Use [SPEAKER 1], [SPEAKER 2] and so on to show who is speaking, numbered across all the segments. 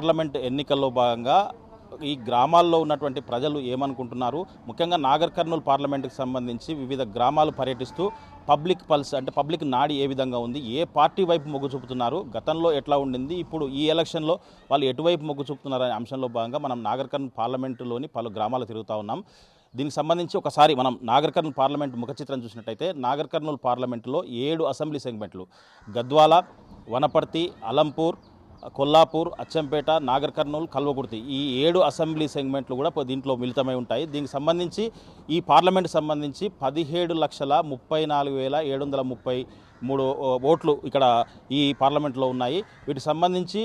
[SPEAKER 1] Parliament ఎన్నికల్లో భాగంగా ఈ గ్రామాల్లో ఉన్నటువంటి ప్రజలు ఏమనుకుంటున్నారు, ముఖ్యంగా నాగర్ కర్నూలు పార్లమెంటుకు సంబంధించి వివిధ గ్రామాలు పర్యటిస్తూ పబ్లిక్ పల్స్ అంటే పబ్లిక్ నాడి ఏ విధంగా ఉంది, ఏ పార్టీ వైపు మొగ్గు చూపుతున్నారు, గతంలో ఎట్లా ఉండింది, ఇప్పుడు ఈ ఎలక్షన్లో వాళ్ళు ఎటువైపు మొగ్గు చూపుతున్నారు అనే అంశంలో భాగంగా మనం నాగర్ కర్నూలు పార్లమెంటులోని పలు గ్రామాలు తిరుగుతూ ఉన్నాం. దీనికి సంబంధించి ఒకసారి మనం నాగర్ కర్నూలు పార్లమెంట్ ముఖ చిత్రం చూసినట్టయితే నాగర్ కర్నూలు పార్లమెంటులో 7 అసెంబ్లీ సెగ్మెంట్లు గద్వాల, వనపర్తి, అలంపూర్, కొల్లాపూర్, అచ్చంపేట, నాగర్ కర్నూలు, కల్వకుర్తి ఈ 7 అసెంబ్లీ సెగ్మెంట్లు కూడా దీంట్లో మిళితమై ఉంటాయి. దీనికి సంబంధించి ఈ పార్లమెంట్ సంబంధించి 17,34,733 ఓట్లు ఇక్కడ ఈ పార్లమెంట్లో ఉన్నాయి. వీటికి సంబంధించి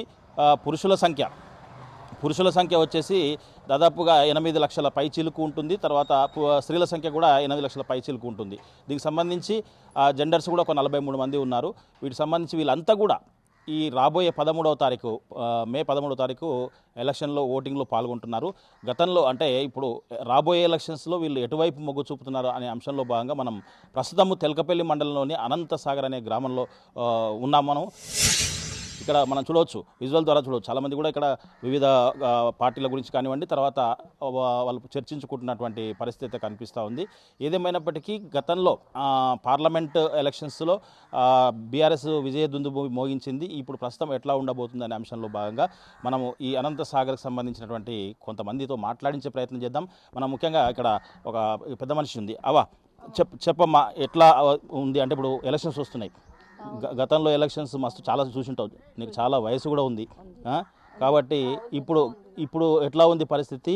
[SPEAKER 1] పురుషుల సంఖ్య వచ్చేసి దాదాపుగా 8 లక్షల పైచీలకు ఉంటుంది. తర్వాత స్త్రీల సంఖ్య కూడా 8 లక్షల పైచీలకు ఉంటుంది. దీనికి సంబంధించి జెండర్స్ కూడా ఒక 43 మంది ఉన్నారు. వీటికి సంబంధించి వీళ్ళంతా కూడా ఈ రాబోయే 13వ తారీఖు మే 13వ తారీఖు ఎలక్షన్లో ఓటింగ్లో పాల్గొంటున్నారు. గతంలో అంటే ఇప్పుడు రాబోయే ఎలక్షన్స్లో వీళ్ళు ఎటువైపు మొగ్గు చూపుతున్నారు అనే అంశంలో భాగంగా మనం ప్రస్తుతము తెలకపల్లి మండలంలోని అనంతసాగర్ అనే గ్రామంలో ఉన్నాం. మనం ఇక్కడ మనం చూడవచ్చు, విజువల్ ద్వారా చూడవచ్చు, చాలామంది కూడా ఇక్కడ వివిధ పార్టీల గురించి కానివ్వండి, తర్వాత వాళ్ళు చర్చించుకుంటున్నటువంటి పరిస్థితి కనిపిస్తూ ఉంది. ఏదేమైనప్పటికీ గతంలో పార్లమెంట్ ఎలక్షన్స్లో బీఆర్ఎస్ విజయ దుందుబు మోగించింది. ఇప్పుడు ప్రస్తుతం ఎట్లా ఉండబోతుంది అనే అంశంలో భాగంగా మనము ఈ అనంతసాగర్కి సంబంధించినటువంటి కొంతమందితో మాట్లాడించే ప్రయత్నం చేద్దాం. మనం ముఖ్యంగా ఇక్కడ ఒక పెద్ద మనిషి ఉంది. చెప్పమ్మా, ఎట్లా ఉంది అంటే ఇప్పుడు ఎలక్షన్స్ వస్తున్నాయి. గతంలో ఎలక్షన్స్ మస్తు చాలా చూసింటావు, నీకు చాలా వయసు కూడా ఉంది కాబట్టి ఇప్పుడు ఎట్లా ఉంది పరిస్థితి?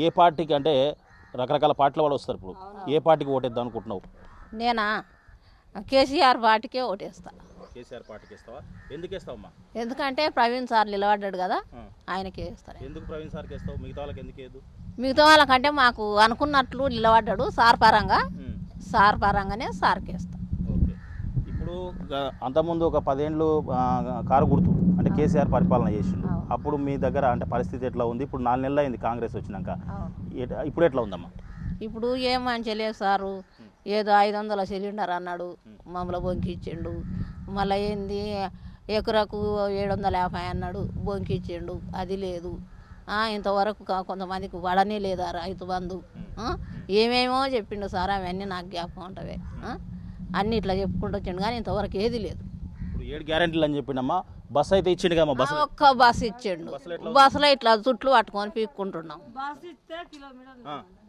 [SPEAKER 1] ఏ పార్టీకి అంటే రకరకాల పార్టీల వాళ్ళు వస్తారు, ఇప్పుడు ఏ పార్టీకి ఓటేద్దాం అనుకుంటున్నావు?
[SPEAKER 2] నేనా కేసీఆర్ పార్టీకే ఓటేస్తా.
[SPEAKER 1] కేసీఆర్ పార్టీకి ఇస్తావా? ఎందుకు ఇస్తావమ్మా?
[SPEAKER 2] ఎందుకంటే ప్రవీణ్ సార్ నిలబడ్డాడు కదా, ఆయనకే ఇస్తారు.
[SPEAKER 1] ఎందుకు ప్రవీణ్ సార్కి ఇస్తావు? మిగతా వాళ్ళకి ఎందుకు లేదు?
[SPEAKER 2] మిగతా వాళ్ళకంటే మాకు అనుకున్నట్లు నిలబడ్డాడు సార్ పరంగానే సార్కి ఇస్తాం.
[SPEAKER 1] ఇప్పుడు అంతకుముందు ఒక 10 ఏళ్ళు కారు గుర్తు అంటే కేసీఆర్ పరిపాలన చేసిండు. అప్పుడు మీ దగ్గర అంటే పరిస్థితి ఎట్లా ఉంది? ఇప్పుడు 4 నెలలు అయింది కాంగ్రెస్ వచ్చినాక, ఇప్పుడు ఎట్లా ఉందమ్మా?
[SPEAKER 2] ఇప్పుడు ఏం మంచి లేదు సారు. ఏదో 500 సిలిండర్ అన్నాడు, మమ్మల్ని బొంకిచ్చిండు. మళ్ళీ ఏంది ఎకరకు 750 అన్నాడు, బొంకిచ్చిండు. అది లేదు. ఇంతవరకు కొంతమందికి పడనే లేదా రైతు బంధు, ఏమేమో చెప్పిండు సార్. అవన్నీ నాకు జ్ఞాపకం ఉంటవే. అన్నీ ఇట్లా చెప్పుకుంటూ వచ్చిండు కానీ ఇంతవరకు ఏది లేదు.
[SPEAKER 1] ఇప్పుడు 7 గ్యారెంటీలు అని చెప్పిండమ్మా. బస్సు అయితే ఇచ్చిండు కదా?
[SPEAKER 2] ఒక్క బస్సు ఇచ్చిండు. బస్సులో ఇట్లా చుట్లు పట్టుకొని పీక్కుంటున్నాం.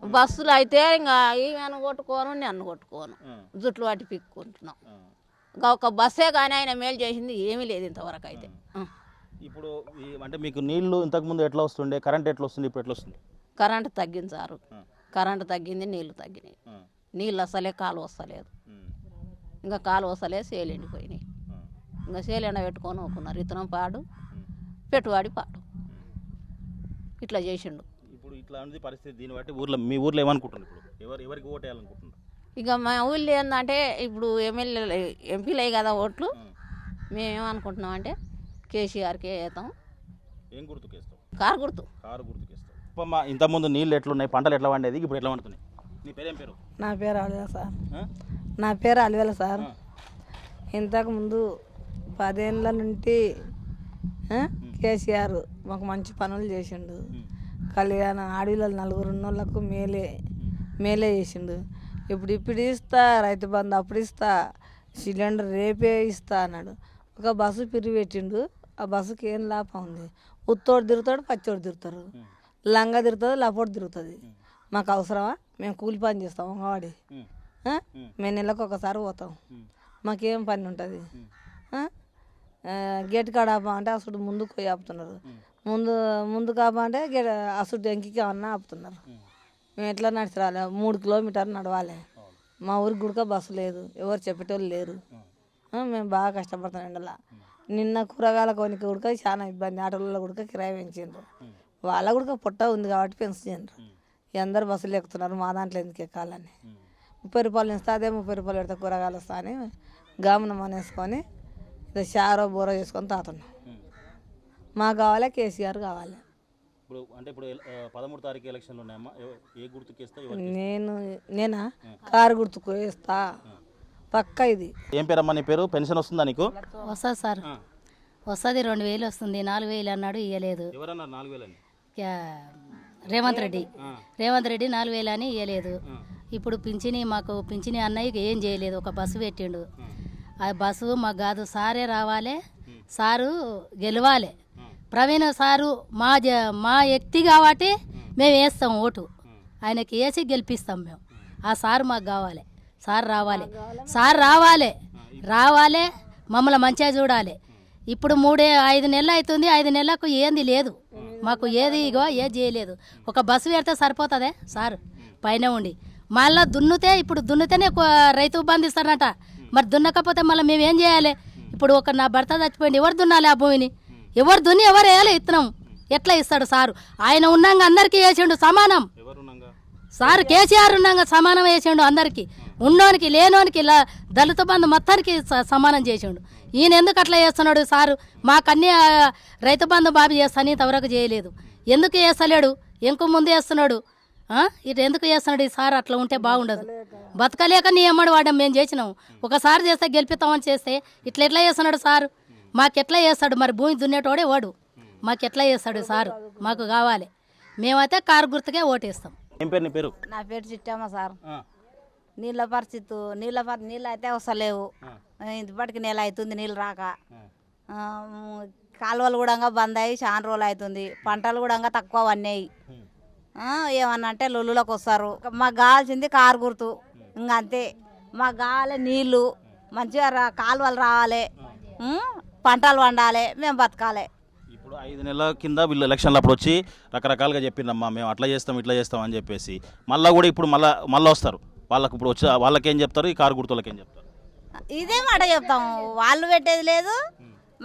[SPEAKER 2] బస్సులు అయితే ఇంకా ఈమెను కొట్టుకోను, నన్ను కొట్టుకోను, జుట్లు పట్టి పీక్కుంటున్నాం. ఇంకా ఒక బస్సే కానీ ఆయన మేలు చేసింది ఏమీ లేదు ఇంతవరకు అయితే.
[SPEAKER 1] ఇప్పుడు అంటే మీకు నీళ్లు ఇంతకుముందు ఎట్లా వస్తుండే, కరెంట్ ఎట్లా వస్తుంది, ఇప్పుడు ఎట్లా వస్తుంది?
[SPEAKER 2] కరెంటు తగ్గింది సారు. కరెంటు తగ్గింది, నీళ్లు తగ్గినాయి. నీళ్ళు అసలే కాలు వస్తలేదు. ఇంకా కాలు వస్తలేదు, సేలు ఎండిపోయినాయి. ఇంకా సేలు ఎండ పెట్టుకొని ఊకున్నారు. ఇతనం పాడు, పెట్టుబడి పాడు, ఇట్లా చేసిండు.
[SPEAKER 1] ఇప్పుడు ఇట్లా ఉంది పరిస్థితి. దీన్ని బట్టి మీ ఊర్లో ఏమనుకుంటున్నారు? ఇప్పుడు ఎవరికి ఓటు వేయాలనుకుంటున్నారు?
[SPEAKER 2] ఇక మా ఊళ్ళో ఏంటంటే ఇప్పుడు ఎంపీలు అయ్యి కదా ఓట్లు. మేమేమనుకుంటున్నాం అంటే కేసీఆర్కే వేస్తాం.
[SPEAKER 1] ఏం గుర్తుకు వేస్తాం?
[SPEAKER 2] కారు గుర్తుకు
[SPEAKER 1] వేస్తాం. ఇంతకుముందు నీళ్ళు ఎట్లున్నాయి, పంటలు ఎట్లా పండేది, ఇప్పుడు ఎట్లా పండుతున్నాయి? నీ పేరేం పేరు?
[SPEAKER 3] నా పేరు అలివేల సార్. ఇంతకుముందు 10 ఏళ్ళ నుండి కేసీఆర్ మాకు మంచి పనులు చేసిండు. కళ్యాణ ఆడవిలో 4 ఉన్నోళ్ళకు మేలే చేసిండు. ఇప్పుడు ఇస్తా, రైతు బంధు అప్పుడు ఇస్తా, సిలిండర్ రేపే ఇస్తా అన్నాడు. ఒక బస్సు పిరిగి పెట్టిండు. ఆ బస్సుకి ఏం లాభం ఉంది? ఉత్తోడు తిరుగుతాడు, పచ్చోడు తిరుగుతారు, లంగా తిరుగుతుంది, లపోడు తిరుగుతుంది. మాకు అవసరమా? మేము కూలి పని చేస్తాం అంగవాడి. మేము నెలకు ఒకసారి పోతాం. మాకేం పని ఉంటుంది? గేట్ కాడ ఆపా అంటే అసలు ముందుకు పోయి ఆపుతున్నారు. ముందు కాపా అంటే అసలు ఎంకికి ఏమన్నా ఆపుతున్నారు. మేము ఎట్లా నడిచి రాలే? 3 కిలోమీటర్లు నడవాలి. మా ఊరికి గుడక బస్సు లేదు, ఎవరు చెప్పేటోళ్ళు లేరు. మేము బాగా కష్టపడతాం ఎండలా. నిన్న కూరగాయల కొనికి ఉడక చాలా ఇబ్బంది. ఆటోలలో ఉడక కిరాయి పెంచిండ్రు. వాళ్ళ కూడా పొట్ట ఉంది కాబట్టి పెంచుతుండ్రు. అందరు బస్సులు ఎక్కుతున్నారు, మా దాంట్లో ఎందుకు ఎక్కాలని. 30 రూపాయలు ఇస్తా, అదే 30 రూపాయలు పెడతా కూరగాయలు వస్తా అని గామున మనేసుకొని ఇది షారో బోరో చేసుకొని తాతున్నాం. మాకు కావాలి, కేసీఆర్ కావాలి.
[SPEAKER 1] ఇప్పుడు 13వ తారీఖు ఎలక్షన్లు ఉన్నాయమ్మా. ఏ గుర్తుకు వేస్తావు?
[SPEAKER 3] నేనా కారు గుర్తుకు వేస్తా పక్క. ఇది
[SPEAKER 1] ఏం పేరమ్మా నీ పేరు? పెన్షన్ వస్తుందా నీకు?
[SPEAKER 4] వస్తుంది సార్. వస్తుంది 2000 వస్తుంది, 4000 అన్నాడు, ఇవ్వలేదు.
[SPEAKER 1] ఎవరన్నారు 4,000 అని?
[SPEAKER 4] రేవంత్ రెడ్డి 4,000 అని ఇవ్వలేదు. ఇప్పుడు మాకు పింఛని అన్నయ్యకి ఏం చేయలేదు, ఒక బస్సు పెట్టిండు. ఆ బస్సు మాకు కాదు, సారే రావాలి, సారు గెలవాలి. ప్రవీణ్ సారు మా వ్యక్తి కాబట్టి మేము వేస్తాం ఓటు, ఆయనకి వేసి గెలిపిస్తాం మేము. ఆ సారు మాకు కావాలి, సార్ రావాలి, రావాలి, మమ్మల్ని మంచిగా చూడాలి. ఇప్పుడు 5 నెలలు అవుతుంది, 5 నెలలకు ఏంది లేదు మాకు, ఏది ఏది చేయలేదు. ఒక బస్సు పెడితే సరిపోతుందే సార్ పైన ఉండి, మళ్ళీ దున్నుతేనే రైతు బంధు ఇస్తారనట. మరి దున్నకపోతే మళ్ళీ మేము ఏం చేయాలి? ఇప్పుడు నా భర్త చచ్చిపోయింది, ఎవరు దున్నాలి ఆ భూమిని? ఎవరు దున్ని ఎవరు వేయాలి ఇత్తనం? ఎట్లా ఇస్తాడు సారు? ఆయన ఉన్నాక అందరికీ వేసిండు సమానం. సార్ కేసీఆర్ ఉన్నాక సమానం వేసిండు అందరికీ, ఉన్నోనికి లేనోనికి దళిత బంధు మొత్తానికి సమానం చేసిండు. ఈయన ఎందుకు అట్లా చేస్తున్నాడు సారు? మాకన్నీ రైతు బంధు బాబు చేస్తాను, ఇంతవరకు చేయలేదు. ఎందుకు చేస్తలేడు? ఇంకో ముందు చేస్తున్నాడు, ఇటు ఎందుకు చేస్తున్నాడు? ఈ సార్ అట్లా ఉంటే బాగుండదు. బతకలేక నీ అమ్మడు వాడడం మేము చేసినాము. ఒకసారి చేస్తే గెలిపిస్తామని చేస్తే ఎట్లా చేస్తున్నాడు సారు? మాకెట్లా చేస్తాడు? మరి భూమి దున్నేటోడే వాడు, మాకెట్లా చేస్తాడు సారు? మాకు కావాలి, మేమైతే కారు గుర్తుకే ఓటేస్తాం.
[SPEAKER 1] ఏం పేరు నీ పేరు?
[SPEAKER 2] నా పేరు చిట్టమ్మ సార్. నీళ్ళ పరిస్థితి నీళ్ళు అయితే వస్తలేవు, ఇప్పటికి నెల అవుతుంది నీళ్ళు రాక. కాలువలు కూడా బంద్ అయ్యి చాలా రోజులు అవుతుంది. పంటలు కూడా తక్కువ పన్నాయి. ఏమన్నా అంటే లొల్లులకు వస్తారు. మాకు కావాల్సింది కారు గుర్తు, ఇంకా అంతే. మాకు కావాలి నీళ్ళు మంచిగా కాలువలు రావాలి, పంటలు వండాలి, మేము బతకాలి.
[SPEAKER 1] ఇప్పుడు 5 నెలల కింద వీళ్ళు ఎలక్షన్లు అప్పుడు వచ్చి రకరకాలుగా చెప్పిందమ్మా, మేము అట్లా చేస్తాం ఇట్లా చేస్తాం అని చెప్పేసి. మళ్ళీ కూడా ఇప్పుడు మళ్ళీ వస్తారు. వాళ్ళకి ఇప్పుడు వచ్చి వాళ్ళకేం చెప్తారు? ఈ కారు గుర్తులకి ఏం చెప్తారు?
[SPEAKER 2] ఇదే మాట చెప్తాం, వాళ్ళు పెట్టేది లేదు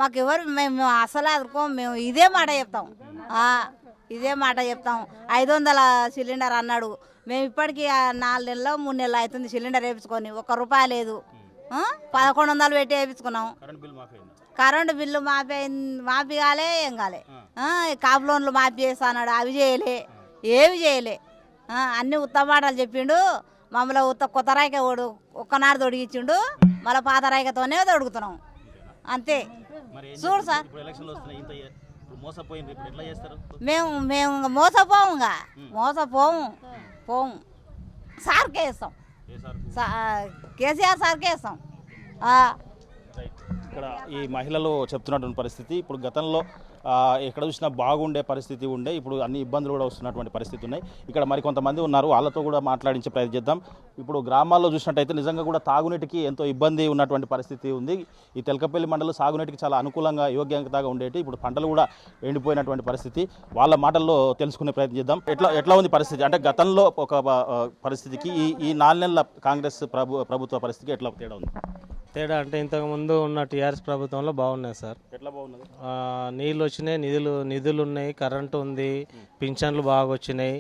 [SPEAKER 2] మాకు. ఎవరు మేము అసలు అదుకోం, మేము ఇదే మాట చెప్తాం, ఇదే మాట చెప్తాం. 500 సిలిండర్ అన్నాడు, మేము ఇప్పటికీ 4 నెలలు 3 నెలలు అవుతుంది సిలిండర్ వేయించుకొని, ₹1 లేదు. 1100 పెట్టి వేయించుకున్నాం. కరెంటు బిల్లు మాఫీ కాలే, ఏం కాలే. కాపు లోన్లు మాఫీ చేస్తా అన్నాడు, అవి చేయలే, ఏవి చేయలే. అన్ని ఉత్తమాటలు చెప్పిండు. మమ్మల్ని కొత్త రాయిక ఒక్కనాడు తొడిగిచ్చిండు, మళ్ళీ పాత రాయికతోనే తొడుగుతున్నాం అంతే. చూడు సార్, మేము మోసపోము, సార్కే ఇస్తాం, కేసీఆర్ సార్కే ఇస్తాం.
[SPEAKER 1] ఇక్కడ ఈ మహిళలు చెప్తున్నటువంటి పరిస్థితి, ఇప్పుడు గతంలో ఎక్కడ చూసినా బాగుండే పరిస్థితి ఉండే, ఇప్పుడు అన్ని ఇబ్బందులు కూడా వస్తున్నటువంటి పరిస్థితి ఉన్నాయి. ఇక్కడ మరి కొంతమంది ఉన్నారు, వాళ్ళతో కూడా మాట్లాడించే ప్రయత్నం చేద్దాం. ఇప్పుడు గ్రామాల్లో చూసినట్టయితే నిజంగా కూడా తాగునీటికి ఎంతో ఇబ్బంది ఉన్నటువంటి పరిస్థితి ఉంది. ఈ తెలకపల్లి మండలం సాగునీటికి చాలా అనుకూలంగా యోగ్యంగా ఉండేటి, ఇప్పుడు పంటలు కూడా ఎండిపోయినటువంటి పరిస్థితి. వాళ్ళ మాటల్లో తెలుసుకునే ప్రయత్నం చేద్దాం. ఎట్లా ఉంది పరిస్థితి? అంటే గతంలో ఒక పరిస్థితికి ఈ 4 నెలల కాంగ్రెస్ ప్రభుత్వ పరిస్థితికి ఎట్లా తేడా ఉంది?
[SPEAKER 5] తేడా అంటే ఇంతకుముందు ఉన్న టీఆర్ఎస్ ప్రభుత్వంలో బాగున్నాయి సార్.
[SPEAKER 1] ఎట్లా బాగున్నది?
[SPEAKER 5] నీళ్ళు వచ్చినాయి, నిధులు ఉన్నాయి, కరెంటు ఉంది, పింఛన్లు బాగా వచ్చినాయి,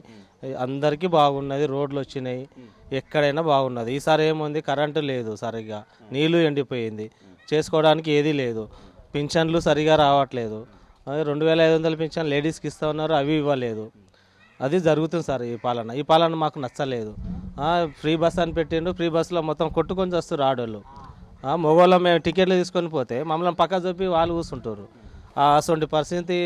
[SPEAKER 5] అందరికీ బాగున్నది, రోడ్లు వచ్చినాయి, ఎక్కడైనా బాగున్నది. ఈసారి ఏముంది, కరెంటు లేదు సరిగ్గా, నీళ్ళు ఎండిపోయింది, చేసుకోవడానికి ఏదీ లేదు, పింఛన్లు సరిగా రావట్లేదు. 2500 పింఛన్ లేడీస్కి ఇస్తూ ఉన్నారు, అవి ఇవ్వలేదు. అది జరుగుతుంది సార్ ఈ పాలన మాకు నచ్చలేదు. ఫ్రీ బస్ అని పెట్టిండు, ఫ్రీ బస్సులో మొత్తం కొట్టుకొని వస్తారు ఆడోళ్ళు. మొగోళ్ళం మేము టికెట్లు తీసుకొని పోతే మమ్మల్ని పక్క చూపి వాళ్ళు కూర్చుంటారు. అటువంటి పరిస్థితి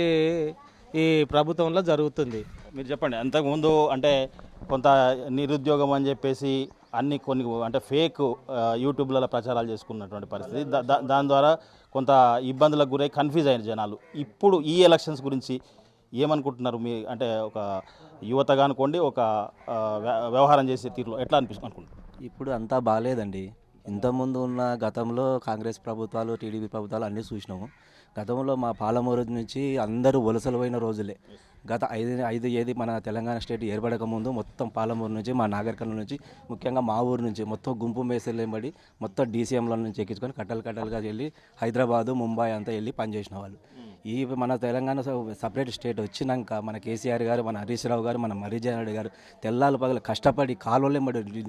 [SPEAKER 5] ఈ ప్రభుత్వంలో జరుగుతుంది.
[SPEAKER 1] మీరు చెప్పండి, అంతకుముందు అంటే కొంత నిరుద్యోగం అని చెప్పేసి కొన్ని అంటే ఫేక్ యూట్యూబ్లలో ప్రచారాలు చేసుకున్నటువంటి పరిస్థితి, దాని ద్వారా కొంత ఇబ్బందులకు గురై కన్ఫ్యూజ్ అయిన జనాలు. ఇప్పుడు ఈ ఎలక్షన్స్ గురించి ఏమనుకుంటున్నారు? మీ అంటే ఒక యువతగా అనుకోండి, ఒక వ్యవహారం చేసే తీరులో ఎట్లా అనుకుంటున్నారు?
[SPEAKER 6] ఇప్పుడు అంతా బాగాలేదండి. ఇంతకుముందు ఉన్న గతంలో కాంగ్రెస్ ప్రభుత్వాలు, టీడీపీ ప్రభుత్వాలు అన్నీ చూసినాము. గతంలో మా పాలమూరు నుంచి అందరూ వలసలు పోయిన రోజులే. గత 5 ఏది మన తెలంగాణ స్టేట్ ఏర్పడక ముందు మొత్తం పాలమూరు నుంచి, మా నాగర్కర్నూలు నుంచి, ముఖ్యంగా మా ఊరు నుంచి మొత్తం గుంపు మేసలు ఎంబడి మొత్తం డీసీఎంల నుంచి ఎక్కించుకొని కట్టలుగా వెళ్ళి హైదరాబాదు, ముంబై అంతా వెళ్ళి పనిచేసిన వాళ్ళు. ఈ మన తెలంగాణ సపరేట్ స్టేట్ వచ్చినాక మన కేసీఆర్ గారు, మన హరీష్ రావు గారు, మన మర్రిజనారెడ్డి గారు తెల్లాలు పగలు కష్టపడి కాలువలే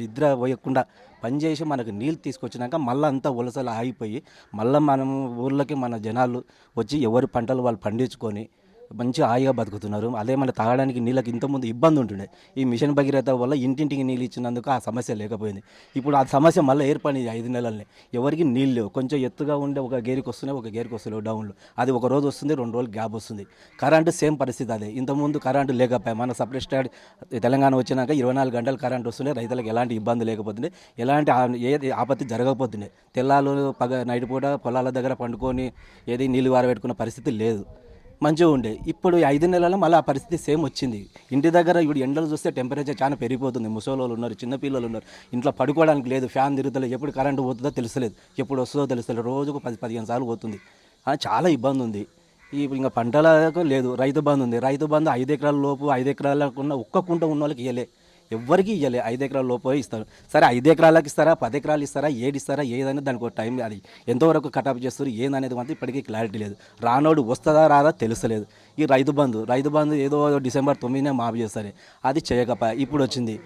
[SPEAKER 6] నిద్ర పోయకుండా పనిచేసి మనకు నీళ్ళు తీసుకొచ్చినాక మళ్ళీ అంతా వలసలు ఆగిపోయి మళ్ళీ మనం ఊళ్ళకి మన జనాలు వచ్చి ఎవరి పంటలు వాళ్ళు పండించుకొని మంచి హాయిగా బతుకుతున్నారు. అదే మన తాగడానికి నీళ్ళకి ఇంతకుముందు ఇబ్బంది ఉంటుండే. ఈ మిషన్ భగీరథ వల్ల ఇంటింటికి నీళ్ళు ఇచ్చినందుకు ఆ సమస్య లేకపోయింది. ఇప్పుడు ఆ సమస్య మళ్ళీ ఏర్పడింది 5 నెలలనే. ఎవరికి నీళ్ళు లేవు. కొంచెం ఎత్తుగా ఉండే ఒక గేరికి వస్తున్నాయి, ఒక గేరికి వస్తలేవు డౌన్లు. అది ఒక రోజు వస్తుంది, 2 రోజులు గ్యాప్ వస్తుంది. కరెంటు సేమ్ పరిస్థితి అదే. ఇంతకుముందు కరెంటు లేకపోయా. మన సపరేట్ స్టేట్ తెలంగాణ వచ్చినాక 24 గంటలు కరెంట్ వస్తుండే. రైతులకు ఎలాంటి ఇబ్బంది లేకపోతుండే, ఎలాంటి ఏ ఆపత్తి జరగకపోతుండే. తెల్లాలు నైట్ పూట పొలాల దగ్గర పండుకొని ఏది నీళ్ళు వారబెట్టుకున్న పరిస్థితి లేదు, మంచిగా ఉండే. ఇప్పుడు 5 నెలల్లో మళ్ళీ ఆ పరిస్థితి సేమ్ వచ్చింది. ఇంటి దగ్గర ఇప్పుడు ఎండలు చూస్తే టెంపరేచర్ చాలా పెరిగిపోతుంది. ముసలోళ్ళు ఉన్నారు, చిన్నపిల్లలు ఉన్నారు, ఇంట్లో పడుకోవడానికి లేదు, ఫ్యాన్ తిరుగుతలేదు, ఎప్పుడు కరెంటు పోతుందో తెలుస్తలేదు, ఎప్పుడు వస్తుందో తెలుస్తలేదు, రోజుకు 10-15 సార్లు పోతుంది. చాలా ఇబ్బంది ఉంది. ఇప్పుడు ఇంకా పంటలకు లేదు. రైతు బంధు ఉంది. రైతు బంధు 5 ఎకరాల లోపు 5 ఎకరాలకు ఉన్న ఒక్క కుంట ఉన్న వాళ్ళకి ఇవ్వలే, ఎవ్వరికి ఇవ్వలే. 5 ఎకరాల లోపు ఇస్తారు. సరే 5 ఎకరాలకు ఇస్తారా, 10 ఎకరాలు ఇస్తారా, 7 ఇస్తారా, ఏదైనా దానికి ఒక టైం, అది ఎంతవరకు కటాప్ చేస్తారు ఏందనేది మాత్రం ఇప్పటికీ క్లారిటీ లేదు. రానోడు వస్తుందా రాదా తెలుస్తలేదు. ఈ రైతు బంధు ఏదో డిసెంబర్ 9నే మాఫ్ చేస్తారు, అది చేయకపోయా. ఇప్పుడు వచ్చింది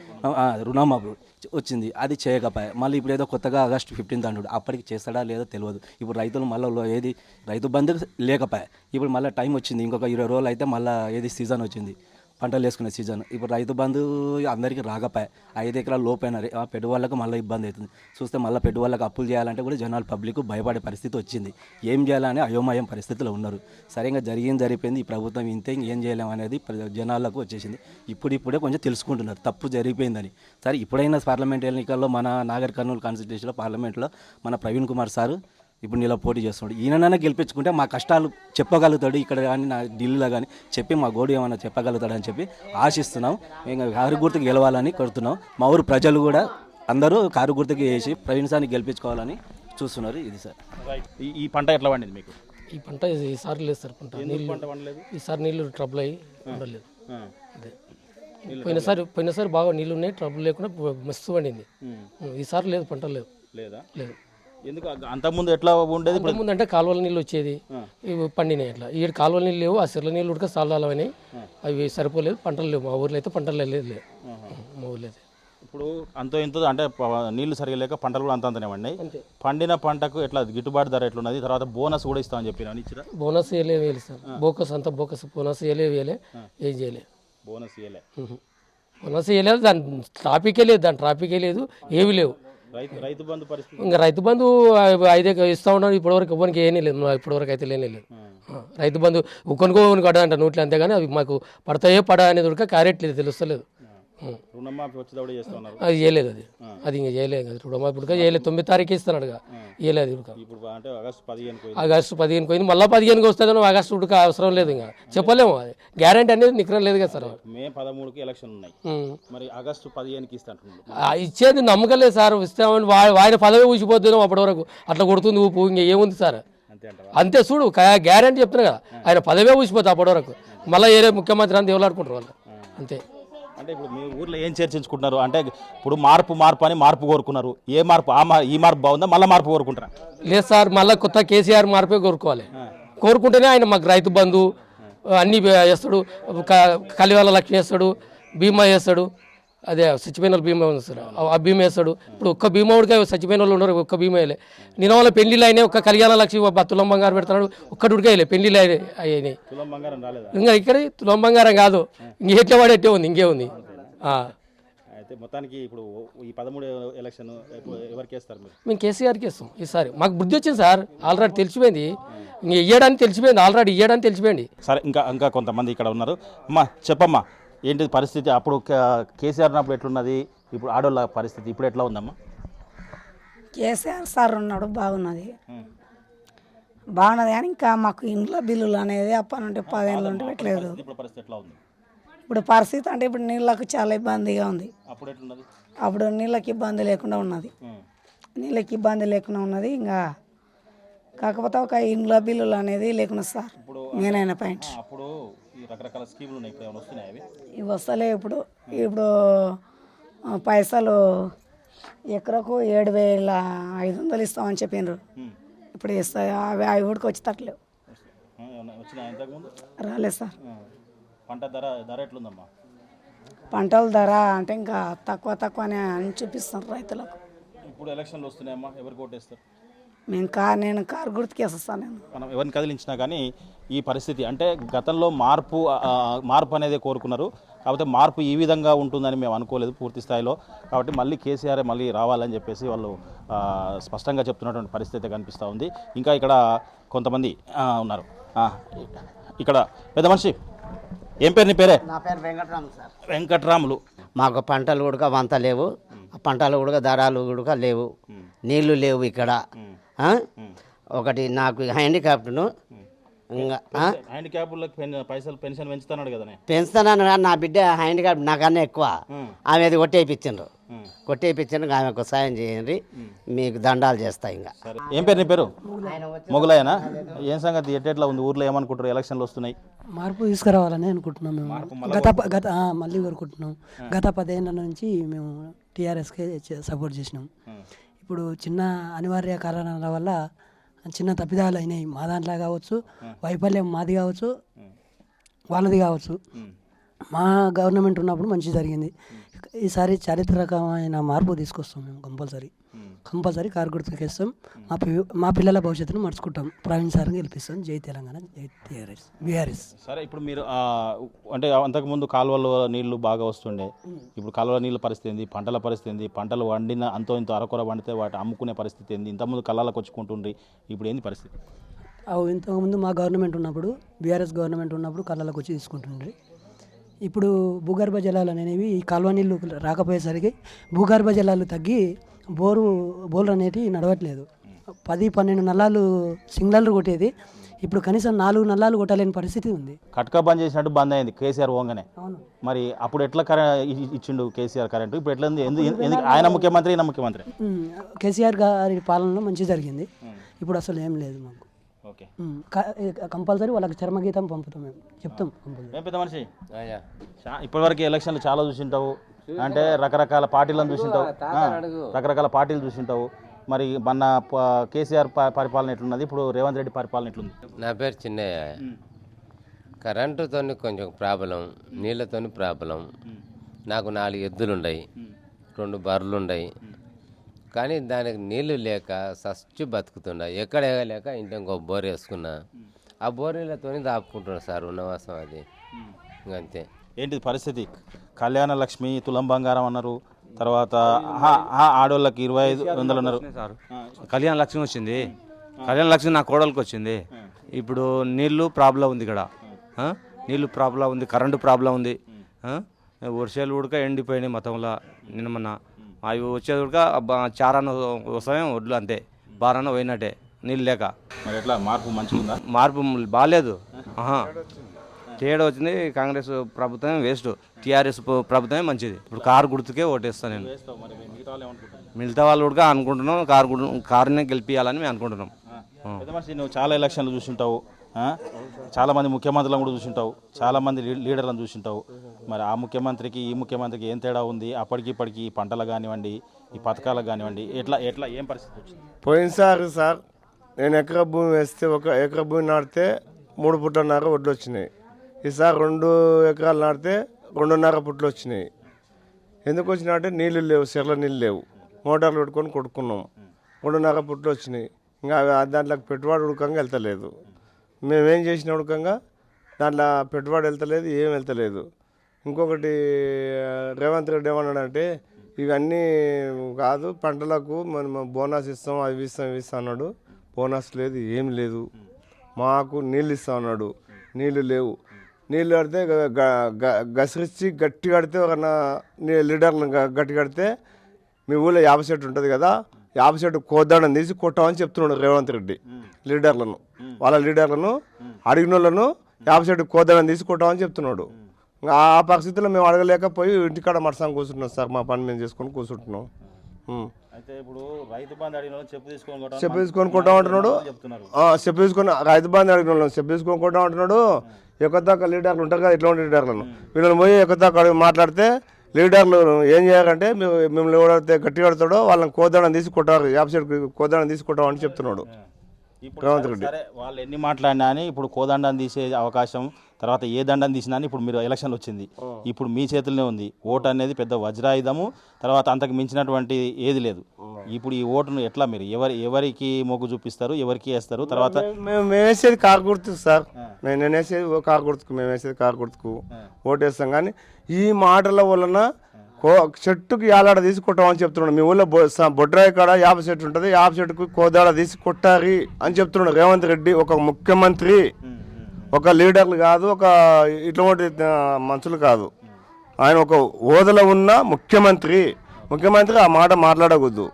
[SPEAKER 6] రుణమాఫీ వచ్చింది, అది చేయకపోయా. మళ్ళీ ఇప్పుడు ఏదో కొత్తగా ఆగస్ట్ 15 అంటాడు, అప్పటికి చేస్తాడా లేదో తెలియదు. ఇప్పుడు రైతులు మళ్ళీ ఏది రైతు బంధు లేకపోయా. ఇప్పుడు మళ్ళీ టైం వచ్చింది, ఇంకొక 20 రోజులు అయితే మళ్ళీ ఏది సీజన్ వచ్చింది, పంటలు వేసుకునే సీజన్. ఇప్పుడు రైతు బంధు అందరికీ రాకపోయా. 5 ఎకరాల లోపైన పెట్టుబడులకు మళ్ళీ ఇబ్బంది అవుతుంది. చూస్తే మళ్ళీ పెట్టుబడులకు అప్పులు చేయాలంటే కూడా జనాలు పబ్లిక్ భయపడే పరిస్థితి వచ్చింది. ఏం చేయాలని అయోమయం పరిస్థితిలో ఉన్నారు. సరిగ్గా జరిగిపోయింది. ఈ ప్రభుత్వం ఇంతే, ఏం చేయలేము అనేది జనాలకు వచ్చేసింది. ఇప్పుడే కొంచెం తెలుసుకుంటున్నారు తప్పు జరిగిపోయిందని. సరే ఇప్పుడైనా పార్లమెంట్ ఎన్నికల్లో మన నాగర్ కర్నూలు కాన్స్టిట్యూషన్లో పార్లమెంట్లో మన ప్రవీణ్ కుమార్ సారు ఇప్పుడు నీలో పోటీ చేస్తున్నాడు. ఈయనైనా గెలిపించుకుంటే మా కష్టాలు చెప్పగలుగుతాడు, ఇక్కడ కానీ నా ఢిల్లీలో కానీ చెప్పి మా గోడు ఏమైనా చెప్పగలుగుతాడని చెప్పి ఆశిస్తున్నాం. ఇంకా కారు గుర్తుకు గెలవాలని కోరుతున్నాం. మా ఊరు ప్రజలు కూడా అందరూ కారు గుర్తుకు వేసి ప్రవీణ్ సార్ని గెలిపించుకోవాలని చూస్తున్నారు. ఇది సార్
[SPEAKER 1] ఈ పంట ఎట్లా పండింది మీకు?
[SPEAKER 7] ఈ పంట ఈసారి లేదు సార్. పంట నీళ్ళు ఈసారి నీళ్ళు ట్రబుల్ అయ్యి ఉండలేదు. అదే పోయినసారి బాగా నీళ్ళు ఉన్నాయి, ట్రబుల్ లేకుండా మస్తు పండింది. ఈసారి లేదు, పంట లేదు.
[SPEAKER 1] ఎందుకు అంతకుముందు ఎట్లా ఉండేది?
[SPEAKER 7] ముందు అంటే కాలువల నీళ్ళు వచ్చేది, ఇవి పండినాయి. అట్లా ఈ కాలువల నీళ్ళు లేవు, ఆ సిర్ల నీళ్ళు ఉడక సాలదాలమైనాయి, అవి సరిపోలేదు. పంటలు లేవు మా ఊర్లో అయితే, పంటలు లేదు మా ఊర్లో అయితే.
[SPEAKER 1] ఇప్పుడు అంతో ఇంతో అంటే నీళ్లు సరిగా లేక పంటలు కూడా అంతంతనే పడినాయి. పండిన పంటకు ఎట్లా గిట్టుబాటు ధర ఎట్లున్నది? తర్వాత బోనస్ కూడా ఇస్తామని చెప్పిన ఇచ్చిరా?
[SPEAKER 7] బోనస్ వేయలేదు సార్. బోకస్ అంతా బోనస్ వేయలే, ఏం చేయలే.
[SPEAKER 1] బోనస్
[SPEAKER 7] వేయలేదు, దాని ట్రాఫికే లేదు, ఏవి లేవు.
[SPEAKER 1] రైతు బంధు పరిస్థితి
[SPEAKER 7] ఇంకా రైతు బంధు 5 ఇస్తా ఉన్నాడు. ఇప్పటివరకు ఎవరికి ఏమీ లేదు, ఇప్పటివరకు అయితే లేనే లేదు. రైతు బంధు కొనుక్కోని కట్టదంట నోట్లు, అంతేగాని అవి మాకు పడతాయో పడా అనేది కూడా క్యారెట్ లేదు, తెలుస్తలేదు.
[SPEAKER 1] రుణమాఫీ వచ్చేటప్పుడు చేస్తున్నారు,
[SPEAKER 7] అది చేయలేదు. అది ఇంకా చేయలేదు కదా. రుణమాఫీ ఇప్పుడు చేయలేదు. 9 తారీఖు ఇస్తున్నాడు, ఇవ్వలేదు.
[SPEAKER 1] ఇప్పుడు అంటే
[SPEAKER 7] ఆగస్టు 15 పోయింది, మళ్ళీ 15కి వస్తుందని ఆగస్టు ఉడక అవసరం లేదు. ఇంకా చెప్పలేము, అది గ్యారెంటీ అనేది నిఖరం లేదు కదా సార్.
[SPEAKER 1] మే 13కి ఎలక్షన్ ఉన్నాయి, మరి ఆగస్టు 15కి
[SPEAKER 7] ఇచ్చేది నమ్మకం లేదు సార్. ఇస్తామని ఆయన పదవి ఊసిపోతున్నాం అప్పటి వరకు. అట్లా కొడుతుంది ఊపు, ఇంకా ఏముంది సార్? అంతే చూడు, గ్యారెంటీ చెప్తున్నా కదా, ఆయన పదవే ఊసిపోతుంది అప్పటి వరకు. మళ్ళీ ఏరే ముఖ్యమంత్రి అని దేవులాడుకుంటారు వాళ్ళు, అంతే.
[SPEAKER 1] అంటే ఇప్పుడు మీ ఊర్లో ఏం చర్చించుకుంటున్నారు? అంటే ఇప్పుడు మార్పు అని మార్పు కోరుకున్నారు. ఏ మార్పు? ఈ మార్పు బాగుందా, మళ్ళీ మార్పు కోరుకుంటారా?
[SPEAKER 7] లేదు సార్, మళ్ళీ కొత్త కేసీఆర్ మార్పే కోరుకోవాలి. కోరుకుంటేనే ఆయన మాకు రైతు బంధు అన్నీ వేస్తాడు, కలివాల లక్ష్మి వేస్తాడు, బీమా వేస్తాడు. అదే చచ్చిపోయిన వాళ్ళు బీమా ఉంది సార్, ఆ బీమా వేస్తాడు. ఇప్పుడు ఒక్క బీమా ఉడికే చచ్చిపోయిన వాళ్ళు ఉన్నారు, ఒక్క బీమా వేయలే. నేను వాళ్ళ పెళ్లిళ్ళు అయినాయి, ఒక్క కళ్యాణ లక్ష్మి తులం బంగారం పెడతాడు, ఒక్కటి ఉడికేయలే. పెళ్లిళ్ళు అయినాయి, ఇంకా ఇక్కడ తులం బంగారం కాదు, ఇంకెట్లా పడేట్టే ఉంది, ఇంకేముంది.
[SPEAKER 1] అయితే మొత్తానికి ఇప్పుడు ఈ 13 ఎలక్షన్ ఎవరికి వేస్తారు మీరు?
[SPEAKER 7] మేము కేసీఆర్కి వేస్తాం ఈసారి. మాకు బుద్ధి వచ్చింది సార్, ఆల్రెడీ తెలిసిపోయింది. ఇంక ఇయ్యడానికి తెలిసిపోయింది, ఆల్రెడీ ఇయ్యడానికి తెలిసిపోయింది.
[SPEAKER 1] సరే, ఇంకా కొంతమంది ఇక్కడ ఉన్నారు. అమ్మా చెప్పమ్మా, ఏంటి పరిస్థితి? అప్పుడు కేసీఆర్ ఉన్నప్పుడు ఎట్లున్నది, ఇప్పుడు ఆడోళ్ళ పరిస్థితి ఇప్పుడు ఎట్లా ఉందమ్మా?
[SPEAKER 8] కేసీఆర్ సార్ ఉన్నాడు, బాగున్నది కానీ ఇంకా మాకు ఇంట్లో బిల్లులు అనేది అప్పటి నుండి 10 ఏళ్ళ నుండి పెట్టలేదు.
[SPEAKER 1] ఇప్పుడు పరిస్థితి ఎట్లా ఉంది?
[SPEAKER 8] ఇప్పుడు పరిస్థితి అంటే ఇప్పుడు నీళ్ళకు చాలా ఇబ్బందిగా ఉంది.
[SPEAKER 1] అప్పుడు ఎట్లున్నది?
[SPEAKER 8] అప్పుడు నీళ్ళకి ఇబ్బంది లేకుండా ఉన్నది. ఇంకా కాకపోతే ఒక ఇంట్లో బిల్లులు అనేది లేకుండా సార్, మెయిన్ పాయింట్.
[SPEAKER 1] అప్పుడు ఈ రకరకాల స్కీములు ఉన్నాయి, ఇప్పుడు ఏమైనా వస్తున్నాయి? అవి
[SPEAKER 8] ఇవి వస్తలే. ఇప్పుడు పైసలు ఎకరకు 7,500 ఇస్తామని చెప్పిండ్రు. ఇప్పుడు ఇస్తాయి అవి ఊడికి వచ్చి తట్టలేవు. రాలేదు సార్.
[SPEAKER 1] పంట ధర ఎట్లుందమ్మా?
[SPEAKER 8] పంటల ధర అంటే ఇంకా తక్కువనే అని చూపిస్తారు రైతులకు.
[SPEAKER 1] ఇప్పుడు ఎలక్షన్లు వస్తున్నాయమ్మా, ఎవరికి ఓటేస్తారు?
[SPEAKER 8] నేను కారు గుర్తుకేస్తాను నేను.
[SPEAKER 1] మనం ఎవరిని కదిలించినా కానీ ఈ పరిస్థితి అంటే గతంలో మార్పు అనేది కోరుకున్నారు, కాకపోతే మార్పు ఈ విధంగా ఉంటుందని మేము అనుకోలేదు పూర్తి స్థాయిలో. కాబట్టి మళ్ళీ కేసీఆర్ మళ్ళీ రావాలని చెప్పేసి వాళ్ళు స్పష్టంగా చెప్తున్నటువంటి పరిస్థితి కనిపిస్తూ ఉంది. ఇంకా ఇక్కడ కొంతమంది ఉన్నారు. ఇక్కడ పెద్ద మనిషి, ఏం పేరు నీ పేరే?
[SPEAKER 9] నా పేరు వెంకటరాము సార్.
[SPEAKER 1] వెంకట్రాములు.
[SPEAKER 9] మాకు పంటలు కూడా వంత లేవు, పంటలు కూడా ధరలు కూడా లేవు, నీళ్లు లేవు ఇక్కడ. ఒకటి నాకు హ్యాండిక్యాప్ను, ఇంకా
[SPEAKER 1] హ్యాండిక్యాప్లకు పెన్షన్ పెంచుతున్నాడు కదా.
[SPEAKER 9] పెంచుతున్నాను కానీ నా బిడ్డ హ్యాండిక్యాప్ నాకన్నా ఎక్కువ. ఆమె అది కొట్టేపించిండ్రు, ఆమెకు సాయం చేయండి, మీకు దండాలు చేస్తా. ఇంకా
[SPEAKER 1] ఏం పేరు నీ పేరు? మొగలాయనా? ఏం సంగతి, ఎట్లా ఉంది ఊర్లో? ఏమనుకుంటారు, ఎలక్షన్లు వస్తున్నాయి,
[SPEAKER 10] మార్పు తీసుకురావాలని అనుకుంటున్నాం మేము. మళ్ళీ కోరుకుంటున్నాం. గత 10 ఏళ్ళ నుంచి మేము టీఆర్ఎస్కే సపోర్ట్ చేసినాం. ఇప్పుడు చిన్న అనివార్య కారణాల వల్ల చిన్న తప్పిదాలు అయినాయి. మా దాంట్లో కావచ్చు, వైఫల్యం మాది కావచ్చు, వాళ్ళది కావచ్చు. మా గవర్నమెంట్ ఉన్నప్పుడు మంచి జరిగింది. ఈసారి చారిత్రకమైన మార్పు తీసుకొస్తాం మేము. కంపల్సరీ కారు గుర్తుకేస్తాం. మా పిల్లల భవిష్యత్తును మర్చుకుంటాం. ప్రవీణ్ సార్ని గెలిపిస్తాం. జై తెలంగాణ, జై బీఆర్ఎస్.
[SPEAKER 1] సరే, ఇప్పుడు మీరు అంటే అంతకుముందు కాలువలో నీళ్లు బాగా వస్తుండే, ఇప్పుడు కాలువల నీళ్ళ పరిస్థితి ఏంది? పంటల పరిస్థితి ఏంది? పంటలు వండిన అంతో ఇంతో అరకొర వండితే వాటి అమ్ముకునే పరిస్థితి ఏంది? ఇంతకుముందు కళ్ళాలకు వచ్చుకుంటుండ్రి, ఇప్పుడు ఏంది పరిస్థితి?
[SPEAKER 10] ఇంతకుముందు మా గవర్నమెంట్ ఉన్నప్పుడు, బీఆర్ఎస్ గవర్నమెంట్ ఉన్నప్పుడు కళ్ళకు వచ్చి తీసుకుంటుండ్రి. ఇప్పుడు భూగర్భ జలాలు అనేవి ఈ కాలువ నీళ్ళు రాకపోయేసరికి భూగర్భ జలాలు తగ్గి బోర్లు అనేటివి నడవట్లేదు. 10-12 నల్లాలు సింగ్లర్లు కొట్టేది ఇప్పుడు కనీసం 4 నల్లాలు కొట్టలేని పరిస్థితి ఉంది.
[SPEAKER 1] కట్కా బంద్ చేసినట్టు బంద్ అయింది కేసీఆర్ పోగానే. మరి అప్పుడు ఎట్లా ఇచ్చిండు కేసీఆర్ కరెంటు? ఇప్పుడు ఎట్లా ఎందుకు ఆయన ముఖ్యమంత్రి, ఈయన ముఖ్యమంత్రి?
[SPEAKER 10] కేసీఆర్ గారి పాలనలో మంచి జరిగింది. ఇప్పుడు అసలు ఏం లేదు మాకు. కంపల్సరీ వాళ్ళకి చర్మగీతం పంపుతాం, మేము చెప్తాం.
[SPEAKER 1] పెద్ద మనిషి, ఇప్పటివరకు ఎలక్షన్లు చాలా చూసింటావు, అంటే రకరకాల పార్టీలను చూసింటావు. మరి మొన్న కేసీఆర్ పరిపాలన ఎట్లున్నది, ఇప్పుడు రేవంత్ రెడ్డి పరిపాలన ఎట్లుంది?
[SPEAKER 11] నా పేరు చిన్నయ్య. కరెంటుతో కొంచెం ప్రాబ్లం, నీళ్ళతో ప్రాబ్లం. నాకు 4 ఎద్దులు ఉన్నాయి, 2 బర్రెలు ఉన్నాయి. కానీ దానికి నీళ్లు లేక సచ్చు బతుకుతున్నా. ఎక్కడ లేక ఇంట్లో ఇంకో బోర్ వేసుకున్నా. ఆ బోర్ నీళ్ళతో దాపుకుంటున్నా సార్, ఉన్నవాసం అది. ఇంకంతే.
[SPEAKER 1] ఏంటిది పరిస్థితి? కళ్యాణ లక్ష్మి, తులం బంగారం అన్నారు, తర్వాత ఆడోళ్ళకి 2500 అన్నారు.
[SPEAKER 12] కళ్యాణ లక్ష్మి వచ్చింది, కళ్యాణ లక్ష్మి నా కోడలికి వచ్చింది. ఇప్పుడు నీళ్ళు ప్రాబ్లం ఉంది ఇక్కడ, నీళ్ళు ప్రాబ్లం ఉంది, కరెంటు ప్రాబ్లం ఉంది. వర్షాలు ఉడక ఎండిపోయినాయి మొత్తంలో. నిన్న మొన్న అవి వచ్చేది ఉడక చారాన వస్తామే ఒడ్లు, అంతే. బారాన పోయినట్టే నీళ్ళు లేక.
[SPEAKER 1] మరి ఎట్లా మార్పు మంచిగా?
[SPEAKER 12] మార్పు బాగాలేదు, తేడా వచ్చింది. కాంగ్రెస్ ప్రభుత్వమే వేస్ట్, టీఆర్ఎస్ ప్రభుత్వమే మంచిది. ఇప్పుడు కారు గుర్తుకే ఓటేస్తాను నేను. మిగతా వాళ్ళు కూడా అనుకుంటున్నాం కారునే గెలిపించాలని మేము అనుకుంటున్నాం.
[SPEAKER 1] నువ్వు చాలా ఎలక్షన్లు చూసింటావు, చాలామంది ముఖ్యమంత్రులను కూడా చూసింటావు, చాలామంది లీడర్లను చూసింటావు. మరి ఆ ముఖ్యమంత్రికి ఈ ముఖ్యమంత్రికి ఏం తేడా ఉంది? అప్పటికి ఇప్పటికి ఈ పంటలు కానివ్వండి, ఈ పథకాలకు కానివ్వండి, ఎట్లా ఏం పరిస్థితి వచ్చింది?
[SPEAKER 13] పోయినసారి సార్ నేను ఎకరా భూమి వేస్తే, 1 ఎకరా భూమి నాటితే 3 పుట్టన్నర వడ్లు వచ్చినాయి. ఈసారి 2 ఎకరాలు నాటితే 2.5 పుట్లు వచ్చినాయి. ఎందుకు వచ్చినాయంటే నీళ్ళు లేవు, చెర్ల నీళ్ళు లేవు. మోటార్లు పెట్టుకొని కొట్టుకున్నాం, 2.5 పుట్లు వచ్చినాయి. ఇంకా దాంట్లో పెట్టుబడి ఉడకంగా వెళ్తలేదు. మేమేం చేసిన ఉడకంగా దాంట్లో పెట్టుబడి వెళ్తలేదు, ఏం వెళ్తలేదు. ఇంకొకటి రేవంత్ రెడ్డి ఏమన్నాడంటే, ఇవన్నీ కాదు పంటలకు మనం బోనస్ ఇస్తాం, అవి ఇస్తాం అన్నాడు. బోనస్ లేదు, ఏం లేదు. మాకు నీళ్ళు ఇస్తాం అన్నాడు, నీళ్ళు లేవు. నీళ్ళు కడితే గసిరిచ్చి గట్టి కడితే ఒక లీడర్లను గట్టి కడితే మీ ఊళ్ళో 50 చెట్టు ఉంటుంది కదా, 50 చెట్టు కోద్దాడని తీసి కొట్టామని చెప్తున్నాడు రేవంత్ రెడ్డి. వాళ్ళ లీడర్లను అడిగిన వాళ్ళను 50 చెట్టు కోద్దాడని తీసి కొట్టామని చెప్తున్నాడు. ఆ పరిస్థితుల్లో మేము అడగలేకపోయి ఇంటికాడ మరసాం కూర్చుంటున్నాం సార్, మా పని మేము చేసుకొని కూర్చుంటున్నాం.
[SPEAKER 1] అయితే ఇప్పుడు రైతు బంధు అడిగిన చెప్పు తీసుకొని
[SPEAKER 13] కొట్టామంటున్నాడు, చెప్పు తీసుకొని రైతు బంధు అడిగిన వాళ్ళని చెప్పు తీసుకొని కొట్టామంటున్నాడు. ఎక్కదాకా లీడర్లు ఉంటారు కదా, ఇట్లాంటి లీడర్లను వీళ్ళని పోయి ఎక్కదాకా మాట్లాడితే లీడర్లు ఏం చేయాలంటే మిమ్మల్ని ఎవరైతే గట్టి కడతాడో వాళ్ళని కోదాడని తీసి కొట్టారు, 50 చెట్టు కోదాడని తీసి కొట్టామని చెప్తున్నాడు రేవంత్ రెడ్డి.
[SPEAKER 1] వాళ్ళు ఎన్ని మాట్లాడినా అని ఇప్పుడు కోదండాన్ని తీసే అవకాశం తర్వాత ఏ దండం తీసినా అని ఇప్పుడు మీరు ఎలక్షన్లు వచ్చింది, ఇప్పుడు మీ చేతుల్లోనే ఉంది. ఓటు అనేది పెద్ద వజ్రాయుధము, తర్వాత అంతకు మించినటువంటి ఏది లేదు. ఇప్పుడు ఈ ఓటును ఎట్లా మీరు ఎవరికి మొగ్గు చూపిస్తారు, ఎవరికి వేస్తారు? తర్వాత
[SPEAKER 13] మేము వేసేది కారు గుర్తుకు సార్, నేను వేసేది కారు గుర్తుకు, మేము వేసేది కారు గుర్తుకు ఓటు వేస్తాం. కానీ ఈ మాటల వలన చెట్టుకి యాలాడ తీసి కొట్టామని చెప్తున్నాడు. మీ ఊళ్ళో బొడ్రాయి కాడ యాప చెట్టు ఉంటుంది, యాప చెట్టుకు కోదాడ తీసి కొట్టారి అని చెప్తున్నాడు రేవంత్ రెడ్డి. ఒక ముఖ్యమంత్రి, ఒక లీడర్లు కాదు, ఒక ఇటువంటి మనుషులు కాదు, ఆయన ఒక హోదాలో ఉన్న ముఖ్యమంత్రి ఆ మాట మాట్లాడకూడదు.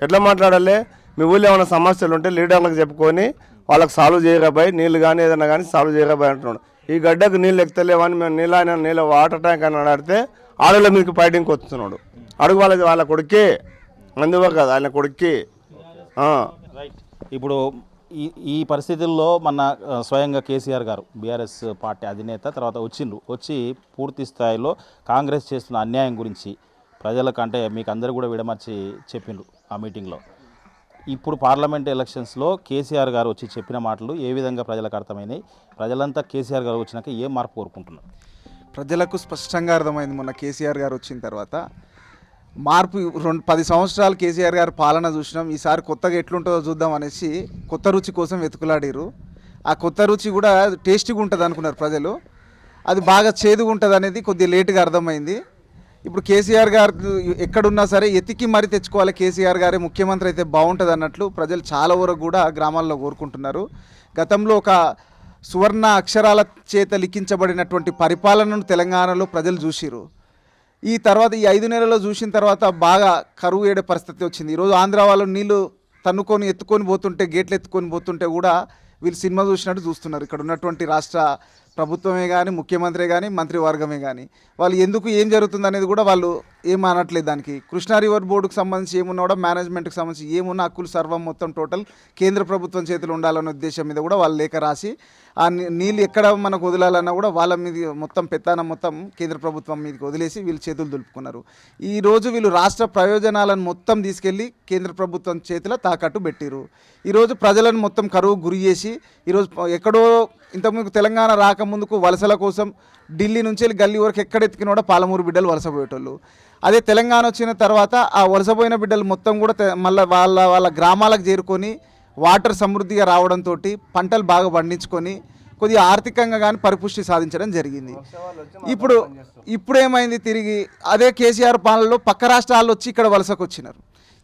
[SPEAKER 13] ఎట్లా మాట్లాడాలి? మీ ఊళ్ళో ఏమైనా సమస్యలు ఉంటే లీడర్లకు చెప్పుకొని వాళ్ళకి సాల్వ్ చేయరాబాయి, నీళ్ళు కానీ ఏదైనా కానీ సాల్వ్ చేయరాబాయి అంటున్నాడు. ఈ గడ్డకు నీళ్ళు ఎక్కుతలేవని మేము నీళ్ళ వాటర్ ట్యాంక్ అని అడిగితే ఆడల మీదకి ఫైటింగ్కి వస్తున్నాడు. అడుగు వాళ్ళ కొడుకే, అందువల్ల కాదు ఆయన కొడుకే.
[SPEAKER 1] రైట్. ఇప్పుడు ఈ పరిస్థితుల్లో మన స్వయంగా కేసీఆర్ గారు బీఆర్ఎస్ పార్టీ అధినేత తర్వాత వచ్చి పూర్తి స్థాయిలో కాంగ్రెస్ చేస్తున్న అన్యాయం గురించి ప్రజలకు, అంటే మీకు అందరూ కూడా విడమర్చి చెప్పిండ్రు ఆ మీటింగ్లో. ఇప్పుడు పార్లమెంట్ ఎలక్షన్స్లో కేసీఆర్ గారు వచ్చి చెప్పిన మాటలు ఏ విధంగా ప్రజలకు అర్థమైనాయి? ప్రజలంతా కేసీఆర్ గారు వచ్చినాక ఏం మార్పు కోరుకుంటున్నారు?
[SPEAKER 14] ప్రజలకు స్పష్టంగా అర్థమైంది మొన్న కేసీఆర్ గారు వచ్చిన తర్వాత. మార్పు 10 సంవత్సరాలు కేసీఆర్ గారు పాలన చూసినాం, ఈసారి కొత్తగా ఎట్లుంటుందో చూద్దాం అనేసి కొత్త రుచి కోసం వెతుకులాడిరు. ఆ కొత్త రుచి కూడా టేస్టీగా ఉంటుంది అనుకున్నారు ప్రజలు, అది బాగా చేదుగా ఉంటుంది అనేది కొద్దిగా లేటుగా అర్థమైంది. ఇప్పుడు కేసీఆర్ గారు ఎక్కడున్నా సరే ఎతికి మరీ తెచ్చుకోవాలి, కేసీఆర్ గారే ముఖ్యమంత్రి అయితే బాగుంటుంది అన్నట్లు ప్రజలు చాలా వరకు కూడా గ్రామాల్లో కోరుకుంటున్నారు. గతంలో ఒక సువర్ణ అక్షరాల చేత లిఖించబడినటువంటి పరిపాలనను తెలంగాణలో ప్రజలు చూసిరు. ఈ తర్వాత ఈ 5 నెలల్లో చూసిన తర్వాత బాగా కరువు ఏడే పరిస్థితి వచ్చింది. ఈరోజు ఆంధ్ర వాళ్ళు నీళ్లు ఎత్తుకొని పోతుంటే, గేట్లు ఎత్తుకొని పోతుంటే కూడా వీళ్ళు సినిమా చూసినట్టు చూస్తున్నారు. ఇక్కడ ఉన్నటువంటి రాష్ట్ర ప్రభుత్వమే కానీ, ముఖ్యమంత్రి కానీ, మంత్రివర్గమే కానీ వాళ్ళు ఎందుకు ఏం జరుగుతుంది అనేది కూడా వాళ్ళు ఏం అనట్లేదు. దానికి కృష్ణా రివర్ బోర్డుకు సంబంధించి ఏమున్నా కూడా, మేనేజ్మెంట్కి సంబంధించి ఏమున్నా హక్కులు సర్వం మొత్తం టోటల్ కేంద్ర ప్రభుత్వం చేతులు ఉండాలన్న ఉద్దేశం మీద కూడా వాళ్ళు లేఖ రాసి ఆ నీళ్ళు ఎక్కడ మనకు వదలాలన్నా కూడా వాళ్ళ మీద మొత్తం పెత్తానం మొత్తం కేంద్ర ప్రభుత్వం మీదకి వదిలేసి వీళ్ళు చేతులు దులుపుకున్నారు. ఈరోజు వీళ్ళు రాష్ట్ర ప్రయోజనాలను మొత్తం తీసుకెళ్ళి కేంద్ర ప్రభుత్వం చేతిలో తాకట్టు పెట్టిరు. ఈరోజు ప్రజలను మొత్తం కరువు గురి చేసి ఈరోజు ఎక్కడో ఇంతకుముందు తెలంగాణ రాకముందుకు వలసల కోసం ఢిల్లీ నుంచి వెళ్ళి గల్లీ వరకు ఎక్కడ ఎత్తికిన కూడా పాలమూరు బిడ్డలు వలసపోయేటోళ్ళు. అదే తెలంగాణ వచ్చిన తర్వాత ఆ వలసపోయిన బిడ్డలు మొత్తం కూడా మళ్ళీ వాళ్ళ గ్రామాలకు చేరుకొని వాటర్ సమృద్ధిగా రావడంతో పంటలు బాగా పండించుకొని కొద్దిగా ఆర్థికంగా కానీ పరిపుష్టి సాధించడం జరిగింది. ఇప్పుడు ఏమైంది, తిరిగి అదే కేసీఆర్ పాలనలో పక్క రాష్ట్రాలు వచ్చి ఇక్కడ వలసకు వచ్చినారు.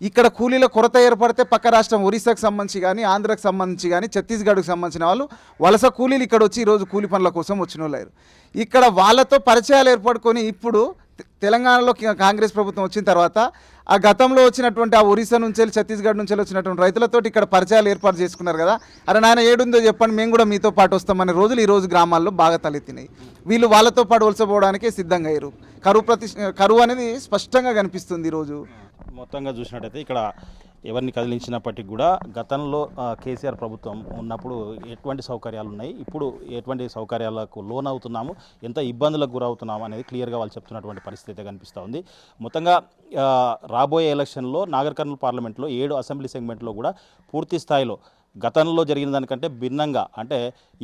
[SPEAKER 14] ఇక్కడ కూలీల కొరత ఏర్పడితే పక్క రాష్ట్రం ఒరిస్సాకు సంబంధించి కానీ, ఆంధ్రాకు సంబంధించి కానీ, ఛత్తీస్గఢ్కు సంబంధించిన వాళ్ళు వలస కూలీలు ఇక్కడ వచ్చి ఈరోజు కూలి పనుల కోసం వచ్చిన వాళ్ళు. ఇక్కడ వాళ్ళతో పరిచయాలు ఏర్పడుకొని ఇప్పుడు తెలంగాణలో కాంగ్రెస్ ప్రభుత్వం వచ్చిన తర్వాత ఆ గతంలో వచ్చినటువంటి ఆ ఒరిస్సా నుంచి వెళ్ళి, ఛత్తీస్గఢ్ నుంచి వచ్చినటువంటి రైతులతో ఇక్కడ పరిచయాలు ఏర్పాటు చేసుకున్నారు కదా. అరే నాయన ఏడుందో చెప్పండి, మేము కూడా మీతో పాటు వస్తామనే రోజులు ఈరోజు గ్రామాల్లో బాగా తలెత్తినాయి. వీళ్ళు వాళ్ళతో పాటు వలసపోవడానికే సిద్ధంగా అయ్యారు. కరువు అనేది స్పష్టంగా కనిపిస్తుంది ఈరోజు.
[SPEAKER 1] మొత్తంగా చూసినట్టయితే ఇక్కడ ఎవరిని కదిలించినప్పటికీ కూడా గతంలో కేసీఆర్ ప్రభుత్వం ఉన్నప్పుడు ఎటువంటి సౌకర్యాలు ఉన్నాయి, ఇప్పుడు ఎటువంటి సౌకర్యాలకు లోన్ అవుతున్నాము, ఎంత ఇబ్బందులకు గురవుతున్నాము అనేది క్లియర్గా వాళ్ళు చెప్తున్నటువంటి పరిస్థితి కనిపిస్తూ ఉంది. మొత్తంగా రాబోయే ఎలక్షన్లో నాగర్ కర్నూల్ పార్లమెంట్లో 7 అసెంబ్లీ సెగ్మెంట్లో కూడా పూర్తి స్థాయిలో గతంలో జరిగిన దానికంటే భిన్నంగా, అంటే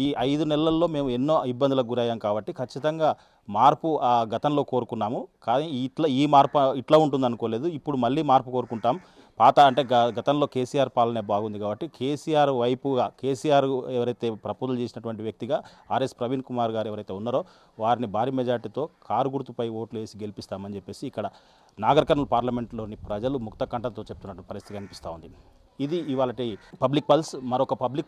[SPEAKER 1] ఈ 5 నెలల్లో మేము ఎన్నో ఇబ్బందులకు గురయ్యాం కాబట్టి ఖచ్చితంగా మార్పు గతంలో కోరుకున్నాము, కానీ ఈ మార్పు ఇట్లా ఉంటుంది అనుకోలేదు. ఇప్పుడు మళ్ళీ మార్పు కోరుకుంటాం. అంటే గతంలో కేసీఆర్ పాలనే బాగుంది కాబట్టి కేసీఆర్ వైపుగా, కేసీఆర్ ఎవరైతే ప్రపోజల్ చేసినటువంటి వ్యక్తిగా ఆర్ఎస్ ప్రవీణ్ కుమార్ గారు ఎవరైతే ఉన్నారో వారిని భారీ మెజార్టీతో కారు గుర్తుపై ఓట్లు వేసి గెలిపిస్తామని చెప్పేసి ఇక్కడ నాగర్ కర్నూల్ పార్లమెంట్లోని ప్రజలు ముక్త కంఠంతో చెప్తున్నటువంటి పరిస్థితి కనిపిస్తూ ఉంది. ఇది ఇవాళ పబ్లిక్ పల్స్. మరొక పబ్లిక్ పల్స్